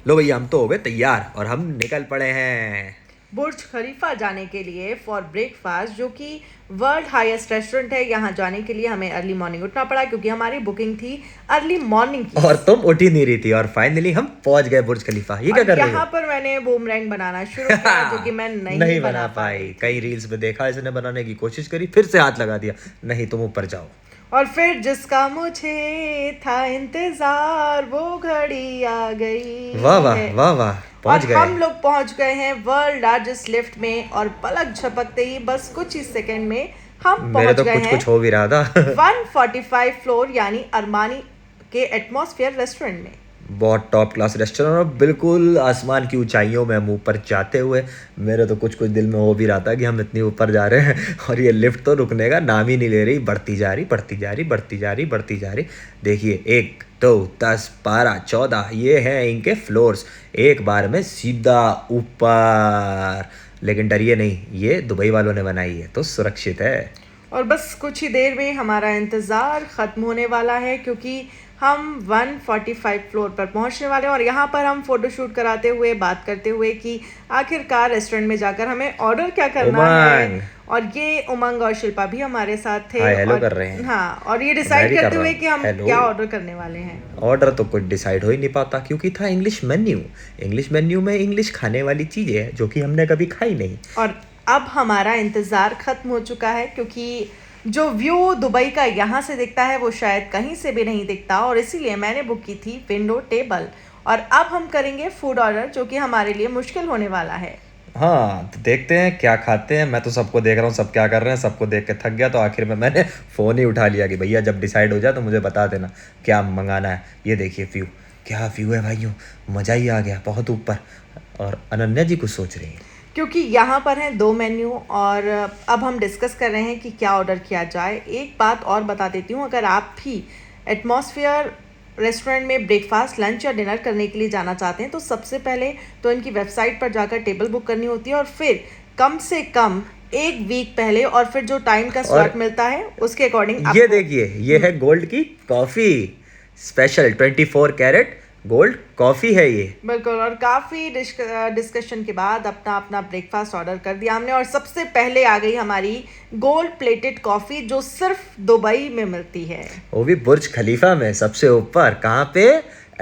लो भैया, हम तो हो गए तैयार और हम निकल पड़े हैं। बुर्ज खलीफा जाने के लिए फॉर ब्रेकफास्ट, जो कि वर्ल्ड हाईएस्ट रेस्टोरेंट है। यहाँ जाने के लिए हमें अर्ली मॉर्निंग उठना पड़ा क्योंकि हमारी बुकिंग थी अर्ली मॉर्निंग की। और तुम उठ ही नहीं रही थी और फाइनली हम पहुंच गए बुर्ज खलीफा। ये और क्या कर रही हो? यहाँ पर मैंने बूमरैंग बनाना शुरू किया जो कि मैं नहीं नहीं बना बना पाई। पाई कई थी। रील्स में देखा, इसने बनाने की कोशिश करी, फिर से हाथ लगा दिया। नहीं, तुम ऊपर जाओ। और फिर जिसका मुझे था इंतजार वो घड़ी आ वाह गई वाह है। वाह वाह, और पहुंच गए। हम लोग पहुंच गए हैं वर्ल्ड लार्जेस्ट लिफ्ट में, और पलक झपकते ही बस कुछ ही सेकंड में हम मेरे पहुंच तो गए कुछ हैं कुछ हो भी रहा था। 145 फ्लोर यानी अरमानी के एटमॉस्फेयर रेस्टोरेंट में। बहुत टॉप क्लास रेस्टोरेंट और बिल्कुल आसमान की ऊंचाइयों में हम ऊपर जाते हुए, मेरे तो कुछ कुछ दिल में हो भी रहा था कि हम इतनी ऊपर जा रहे हैं और ये लिफ्ट तो रुकने का नाम ही नहीं ले रही। बढ़ती जा रही, बढ़ती जा रही, बढ़ती जा रही, बढ़ती जा रही। देखिए, 1 2 10 12 14, ये हैं इनके फ्लोर्स। एक बार में सीधा ऊपर। लेकिन डरिए नहीं, ये दुबई वालों ने बनाई है तो सुरक्षित है। और बस कुछ ही देर में हमारा इंतज़ार ख़त्म होने वाला है क्योंकि हम 145 फ्लोर पर पहुंचने वाले हैं। और यहाँ पर हम फ़ोटोशूट कराते हुए बात करते हुए कि आखिरकार रेस्टोरेंट में जाकर हमें ऑर्डर क्या करना है। उमंग, और ये उमंग और शिल्पा भी हमारे साथ थे। हाय हेलो और कर रहे हैं। हाँ, और ये और मैं डिसाइड भी कर करते रहा हुए हूँ कि हम हेलो। क्या ऑर्डर करने वाले हैं। ऑर्डर तो कुछ डिसाइड हो ही नहीं पाता क्योंकि था इंग्लिश मेन्यू। इंग्लिश मेन्यू में इंग्लिश खाने वाली चीज़ें हैं जो कि हमने कभी खाई नहीं। और अब हमारा इंतज़ार ख़त्म हो चुका है क्योंकि जो व्यू दुबई का यहाँ से दिखता है वो शायद कहीं से भी नहीं दिखता, और इसीलिए मैंने बुक की थी विंडो टेबल। और अब हम करेंगे फूड ऑर्डर जो कि हमारे लिए मुश्किल होने वाला है। हाँ, तो देखते हैं क्या खाते हैं। मैं तो सबको देख रहा हूँ, सब क्या कर रहे हैं, सबको देख के थक गया तो आखिर में मैंने फ़ोन ही उठा लिया कि भैया जब डिसाइड हो जाए तो मुझे बता देना क्या मंगाना है। ये देखिए व्यू, क्या व्यू है भाइयों, मज़ा ही आ गया बहुत ऊपर। और अनन्या जी कुछ सोच रही हैं। क्योंकि यहाँ पर हैं दो मेन्यू, और अब हम डिस्कस कर रहे हैं कि क्या ऑर्डर किया जाए। एक बात और बता देती हूँ, अगर आप भी एटमॉस्फेयर रेस्टोरेंट में ब्रेकफास्ट, लंच या डिनर करने के लिए जाना चाहते हैं तो सबसे पहले तो इनकी वेबसाइट पर जाकर टेबल बुक करनी होती है, और फिर कम से कम एक वीक पहले, और फिर जो टाइम का और स्लॉट मिलता है उसके अकॉर्डिंग ये आपको। देखिए, ये है गोल्ड की coffee. Special 24 carat gold coffee है ये। बिल्कुल, और काफ़ी डिस्कशन के बाद अपना अपना ब्रेकफास्ट ऑर्डर कर दिया हमने, और सबसे पहले आ गई हमारी गोल्ड प्लेटेड कॉफ़ी जो सिर्फ दुबई में मिलती है। वो भी बुर्ज खलीफा में सबसे ऊपर। कहाँ पे?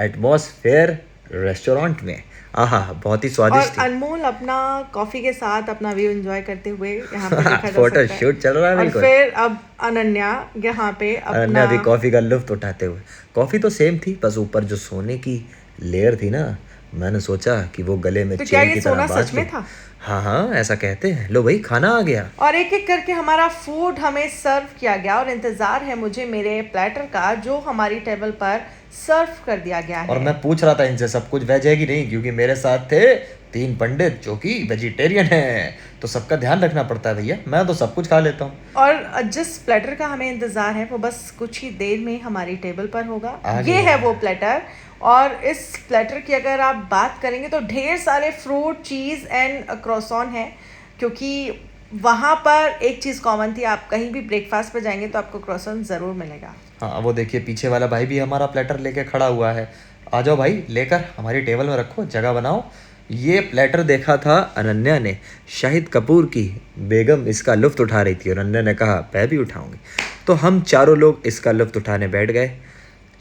एटमॉस्फेयर रेस्टोरेंट में। आहा, बहुत ही और स्वादिष्ट थी। अनमोल अपना कॉफ़ी के साथ अपना व्यू एंजॉय करते हुए यहाँ पे देखा जा फोटो सकता है। शूट चल रहा है और बिल्कुल। फिर अब अनन्या यहाँ पे अनन्या अपना। भी कॉफ़ी का लुत्फ उठाते हुए। कॉफ़ी तो सेम थी, बस ऊपर जो सोने की लेयर थी ना, मैंने सोचा कि वो गले में तो क्या चेन ये की तरह सोना बांध सच लूं। में था? हाँ हाँ, ऐसा कहते हैं। लो भाई, खाना आ गया। और एक एक करके हमारा फूड हमें सर्व किया गया, और इंतज़ार है मुझे मेरे प्लेटर का जो हमारी टेबल पर सर्व कर दिया गया और है। मैं पूछ रहा था इनसे सब कुछ वेज है कि नहीं, क्योंकि मेरे साथ थे 3 पंडित जो कि वेजिटेरियन हैं, तो सबका ध्यान रखना पड़ता है भैया। मैं तो सब कुछ खा लेता हूँ। और जिस प्लेटर का हमें इंतज़ार है वो बस कुछ ही देर में हमारी टेबल पर होगा। आ ये गया। है वो प्लेटर। और इस प्लेटर की अगर आप बात करेंगे तो ढेर सारे फ्रूट, चीज़ एंड क्रॉसॉन है, क्योंकि वहाँ पर एक चीज़ कॉमन थी, आप कहीं भी ब्रेकफास्ट पर जाएंगे तो आपको क्रॉसॉन ज़रूर मिलेगा। हाँ, वो देखिए पीछे वाला भाई भी हमारा प्लेटर लेके खड़ा हुआ है। आ जाओ भाई, लेकर हमारी टेबल में रखो, जगह बनाओ। ये प्लेटर देखा था अनन्या ने, शाहिद कपूर की बेगम इसका लुत्फ उठा रही थी और अनन्या ने कहा मैं भी उठाऊंगी। तो हम चारों लोग इसका लुत्फ उठाने बैठ गए।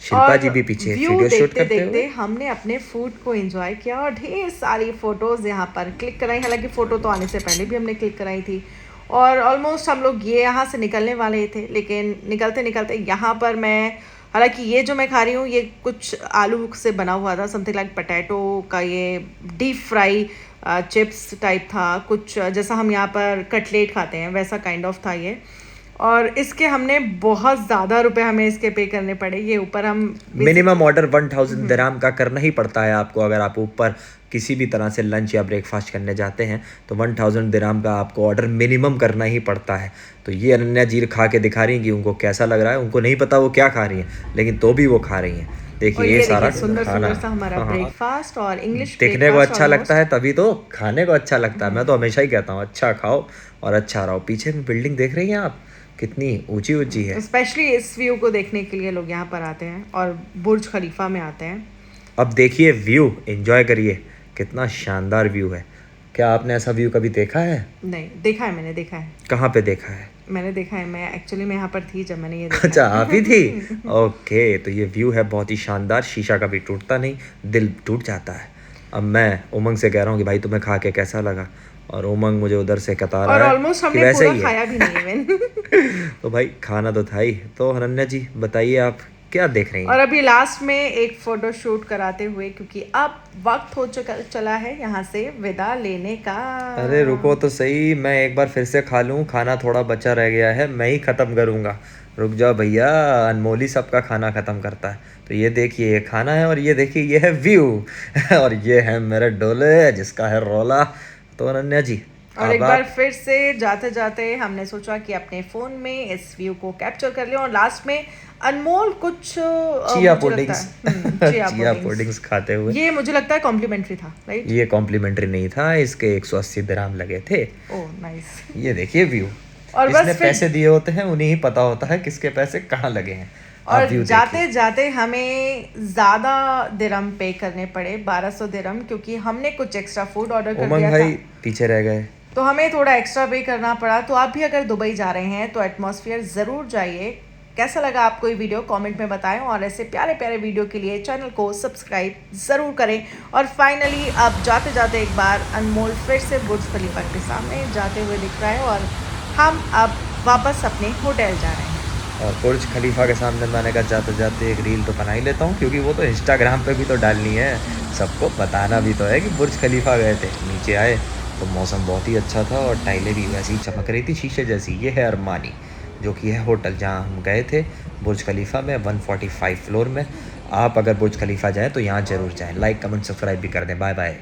शिल्पा और जी भी पीछे व्यू वीडियो शूट देखते करते देखते हुए। हमने अपने फूड को एंजॉय किया और ढेर सारी फ़ोटोज़ यहाँ पर क्लिक कराई। हालांकि फ़ोटो तो आने से पहले भी हमने क्लिक कराई थी, और ऑलमोस्ट हम लोग ये यहाँ से निकलने वाले ही थे, लेकिन निकलते निकलते यहाँ पर मैं, हालांकि ये जो मैं खा रही हूँ ये कुछ आलू से बना हुआ था, समथिंग लाइक पटैटो का ये डीप फ्राई चिप्स टाइप था, कुछ जैसा हम यहाँ पर कटलेट खाते हैं वैसा काइंड ऑफ था ये। और इसके हमने बहुत ज़्यादा रुपए हमें इसके पे करने पड़े। ये ऊपर हम मिनिमम ऑर्डर 1000 दिराम का करना ही पड़ता है आपको। अगर आप ऊपर किसी भी तरह से लंच या ब्रेकफास्ट करने जाते हैं तो 1000 दिराम का आपको ऑर्डर मिनिमम करना ही पड़ता है। तो ये अनन्या जी खा के दिखा रही हैं कि उनको कैसा लग रहा है। उनको नहीं पता वो क्या खा रही हैं, लेकिन तो भी वो खा रही हैं। और देखिए ये ये सारा देखिए सुंदर खाना। सुंदर सा हमारा हाँ हाँ, ब्रेकफास्ट, और इंग्लिश दिखने को ब्रेकफास्ट अच्छा लगता ऑलमोस्ट। है तभी तो खाने को अच्छा लगता है। मैं तो हमेशा ही कहता हूँ अच्छा खाओ और अच्छा रहो। पीछे में बिल्डिंग देख रही हैं आप, कितनी ऊंची ऊंची है। स्पेशली इस व्यू को देखने के लिए लोग यहाँ पर आते हैं और बुर्ज खलीफा में आते हैं। अब देखिए व्यू, एंजॉय करिए, कितना शानदार व्यू है। क्या आपने ऐसा व्यू कभी देखा है? नहीं, देखा है, मैंने देखा है। कहाँ पे देखा है? मैंने देखा है, मैं एक्चुअली मैं यहाँ पर थी जब मैंने ये देखा अच्छा, है। आप ही थी? ओके, तो ये व्यू है बहुत ही शानदार, शीशा कभी टूटता नहीं, दिल टूट जाता है। अब मैं उमंग से कह रहा हूँ कि भाई तुम्हें खा के कैसा लगा, और उमंग मुझे उधर से बता और रहा है ऑलमोस्ट कि हमने वैसे पूरा ही है। खाया भी नहीं इवन। तो भाई खाना तो था ही। तो अनन्या जी बताइए, आप क्या देख रही और हैं? अभी लास्ट में एक फोटो शूट कराते हुए, क्योंकि अब वक्त हो चला है यहाँ से विदा लेने का। अरे रुको तो सही, मैं एक बार फिर से खा लूँ, खाना थोड़ा बचा रह गया है, मैं ही ख़त्म करूँगा। रुक जाओ भैया, अनमोल ही सबका खाना ख़त्म करता है। तो ये देखिए, ये खाना है, और ये देखिए ये है व्यू। और ये है मेरे डोले जिसका है रोला। तो अनन्या जी और अब एक बार आप फिर से जाते जाते हमने सोचा कि अपने फ़ोन में इस व्यू को कैप्चर कर लें, और लास्ट में अनमोल कुछ चिया मुझे लगता पुडिंग्स है चिया चिया पुडिंग्स, पुडिंग्स खाते हुए। ये मुझे लगता है कॉम्प्लीमेंट्री था, राइट? ये कॉम्प्लीमेंट्री नहीं था, इसके 180 दिरहम लगे थे। Oh nice. ये देखिए व्यू। और जिसने बस फिर पैसे दिए होते हैं उन्हें ही पता होता है किसके पैसे कहाँ लगे हैं। आप और व्यू जाते देखिए। जाते हमें ज़्यादा दिरहम पे करने पड़े, 1200 दिरहम, क्योंकि हमने कुछ एक्स्ट्रा फूड ऑर्डर कर उमंग दिया था, भाई पीछे रह गए। तो हमें थोड़ा एक्स्ट्रा पे करना पड़ा। तो आप भी अगर दुबई जा रहे हैं तो एटमॉस्फेयर ज़रूर जाइए। कैसा लगा आपको ये वीडियो, कमेंट में बताएं, और ऐसे प्यारे प्यारे वीडियो के लिए चैनल को सब्सक्राइब ज़रूर करें। और फाइनली अब जाते जाते एक बार अनमोल फिर से बुर्ज खलीफा के सामने जाते हुए दिख रहा है, और हम अब वापस अपने होटल जा रहे हैं। और बुर्ज खलीफा के सामने मैंने कहा जाते जाते एक रील तो बना ही लेता हूँ, क्योंकि वो तो इंस्टाग्राम पे भी तो डालनी है, सबको बताना भी तो है कि बुर्ज खलीफा गए थे। नीचे आए तो मौसम बहुत ही अच्छा था, और टाइलें भी वैसी ही चमक रही थी शीशे जैसी। ये है अरमानी, जो कि है होटल जहाँ हम गए थे, बुर्ज खलीफा में 145 फ्लोर में। आप अगर बुर्ज खलीफा जाएँ तो यहाँ ज़रूर जाएँ। लाइक कमेंट सब्सक्राइब भी कर दें। Bye bye.